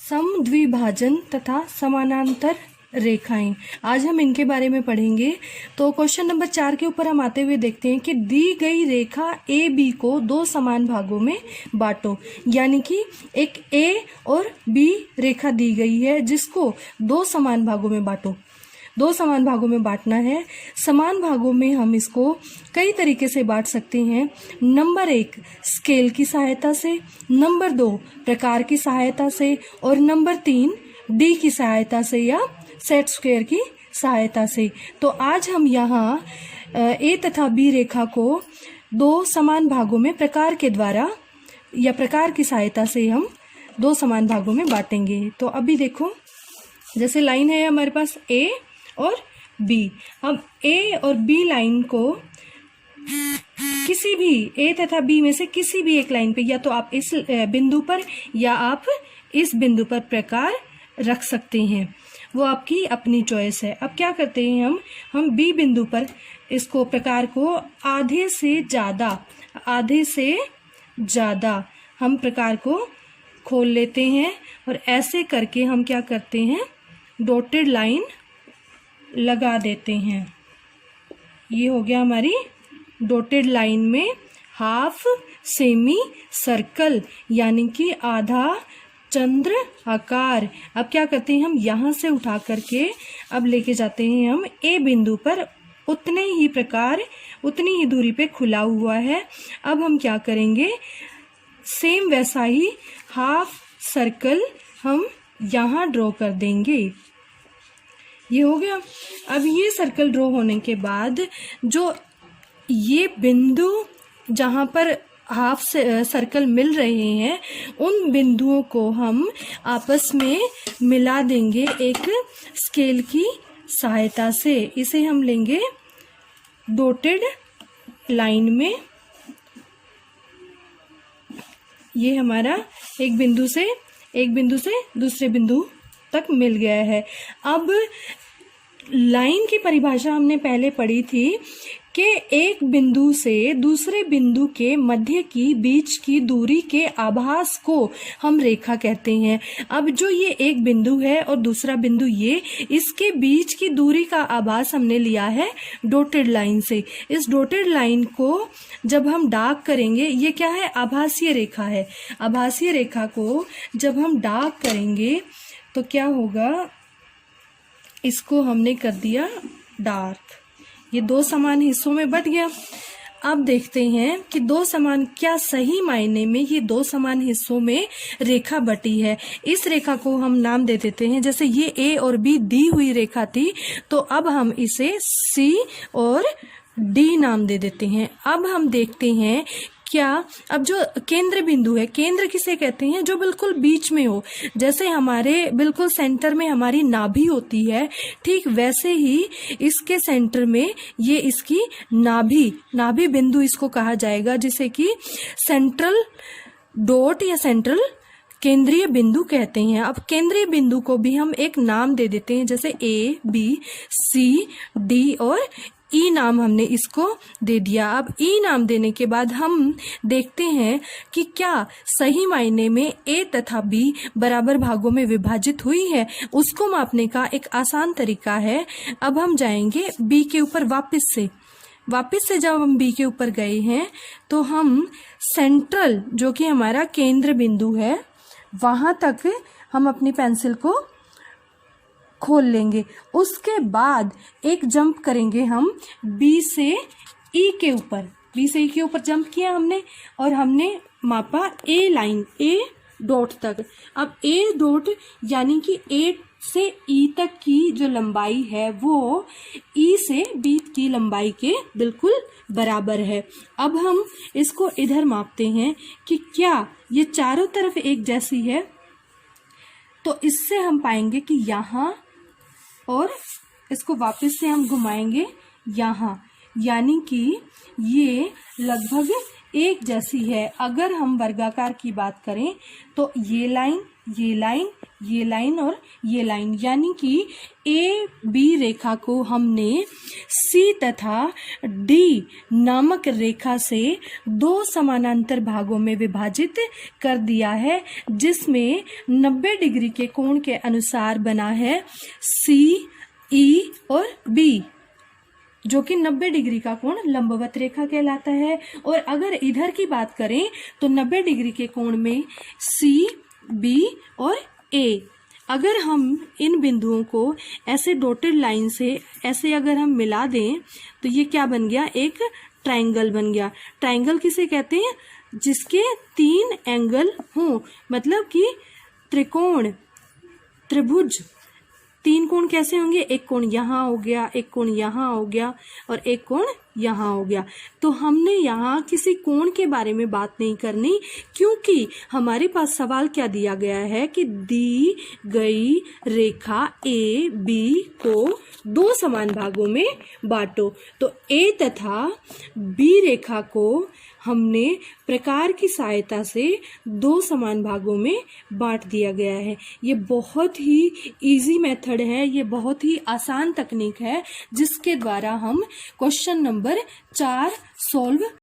समद्विभाजन तथा समानांतर रेखाएं, आज हम इनके बारे में पढ़ेंगे। तो क्वेश्चन नंबर 4 के ऊपर हम आते हुए देखते हैं कि दी गई रेखा ए बी को दो समान भागों में बांटो। यानी कि एक ए और बी रेखा दी गई है जिसको दो समान भागों में बांटो। दो समान भागों में बांटना है। समान भागों में हम इसको कई तरीके से बांट सकते हैं। नंबर 1 स्केल की सहायता से, नंबर 2 प्रकार की सहायता से और नंबर 3 डी की सहायता से या सेट स्क्वायर की सहायता से। तो आज हम यहाँ ए तथा बी रेखा को दो समान भागों में प्रकार के द्वारा या प्रकार की सहायता से हम दो समान भागों में बांटेंगे। तो अभी देखो, जैसे लाइन है हमारे पास ए और बी। हम ए और बी लाइन को किसी भी ए तथा बी में से किसी भी एक लाइन पे, या तो आप इस बिंदु पर या आप इस बिंदु पर प्रकार रख सकते हैं, वो आपकी अपनी चॉइस है। अब क्या करते हैं, हम बी बिंदु पर इसको प्रकार को आधे से ज़्यादा हम प्रकार को खोल लेते हैं और ऐसे करके हम क्या करते हैं, डॉटेड लाइन लगा देते हैं। ये हो गया हमारी डॉटेड लाइन में हाफ सेमी सर्कल, यानी कि आधा चंद्र आकार। अब क्या करते हैं, हम यहाँ से उठा करके अब लेके जाते हैं हम ए बिंदु पर, उतने ही दूरी पे खुला हुआ है। अब हम क्या करेंगे, सेम वैसा ही हाफ सर्कल हम यहाँ ड्रॉ कर देंगे। ये हो गया। अब ये सर्कल ड्रॉ होने के बाद जो ये बिंदु जहाँ पर हाफ सर्कल मिल रहे हैं, उन बिंदुओं को हम आपस में मिला देंगे एक स्केल की सहायता से। इसे हम लेंगे डॉटेड लाइन में। ये हमारा एक बिंदु से दूसरे बिंदु तक मिल गया है। अब लाइन की परिभाषा हमने पहले पढ़ी थी कि एक बिंदु से दूसरे बिंदु के मध्य की बीच की दूरी के आभास को हम रेखा कहते हैं। अब जो ये एक बिंदु है और दूसरा बिंदु ये, इसके बीच की दूरी का आभास हमने लिया है डॉटेड लाइन से। इस डॉटेड लाइन को जब हम डार्क करेंगे, ये क्या है, आभासीय रेखा है। आभासीय रेखा को जब हम डार्क करेंगे तो क्या होगा, इसको हमने कर दिया डार्क। ये दो समान हिस्सों में बट गया। अब देखते हैं कि क्या सही मायने में ये दो समान हिस्सों में रेखा बटी है। इस रेखा को हम नाम दे देते हैं, जैसे ये ए और बी दी हुई रेखा थी, तो अब हम इसे सी और डी नाम दे देते हैं। अब हम देखते हैं क्या, अब जो केंद्र बिंदु है, केंद्र किसे कहते हैं, जो बिल्कुल बीच में हो। जैसे हमारे बिल्कुल सेंटर में हमारी नाभि होती है, ठीक वैसे ही इसके सेंटर में ये इसकी नाभि बिंदु इसको कहा जाएगा, जिसे कि सेंट्रल डॉट या सेंट्रल केंद्रीय बिंदु कहते हैं। अब केंद्रीय बिंदु को भी हम एक नाम दे देते हैं, जैसे ए बी सी डी और ई नाम हमने इसको दे दिया। अब ई नाम देने के बाद हम देखते हैं कि क्या सही मायने में ए तथा बी बराबर भागों में विभाजित हुई है। उसको मापने का एक आसान तरीका है। अब हम जाएंगे बी के ऊपर वापस से जब हम बी के ऊपर गए हैं तो हम सेंट्रल, जो कि हमारा केंद्र बिंदु है, वहां तक हम अपनी पेंसिल को खोल लेंगे। उसके बाद एक जंप करेंगे हम बी से ई के ऊपर जंप किया हमने और हमने मापा ए डॉट तक। अब ए डॉट यानी कि ए से ई तक की जो लंबाई है वो ई से बी की लंबाई के बिल्कुल बराबर है। अब हम इसको इधर मापते हैं कि क्या ये चारों तरफ एक जैसी है। तो इससे हम पाएंगे कि यहाँ, और इसको वापस से हम घुमाएंगे यहाँ, यानी कि ये लगभग एक जैसी है। अगर हम वर्गाकार की बात करें तो ये लाइन ये लाइन और ये लाइन, यानी कि ए बी रेखा को हमने सी तथा डी नामक रेखा से दो समानांतर भागों में विभाजित कर दिया है, जिसमें 90 डिग्री के कोण के अनुसार बना है सी, ई और बी, जो कि 90 डिग्री का कोण लंबवत रेखा कहलाता है। और अगर इधर की बात करें तो 90 डिग्री के कोण में सी, बी और ए, अगर हम इन बिंदुओं को ऐसे डॉटेड लाइन से ऐसे अगर हम मिला दें तो ये क्या बन गया, एक ट्रायंगल बन गया। ट्रायंगल किसे कहते हैं, जिसके 3 एंगल हों, मतलब कि त्रिकोण, त्रिभुज। 3 कोण कैसे होंगे, एक कोण यहाँ हो गया, एक कोण यहाँ हो गया और एक कोण यहाँ हो गया। तो हमने यहाँ किसी कोण के बारे में बात नहीं करनी, क्योंकि हमारे पास सवाल क्या दिया गया है कि दी गई रेखा ए बी को 2 समान भागों में बांटो। तो ए तथा बी रेखा को हमने प्रकार की सहायता से 2 समान भागों में बांट दिया गया है। ये बहुत ही इजी मेथड है, ये बहुत ही आसान तकनीक है, जिसके द्वारा हम क्वेश्चन नंबर 4 सॉल्व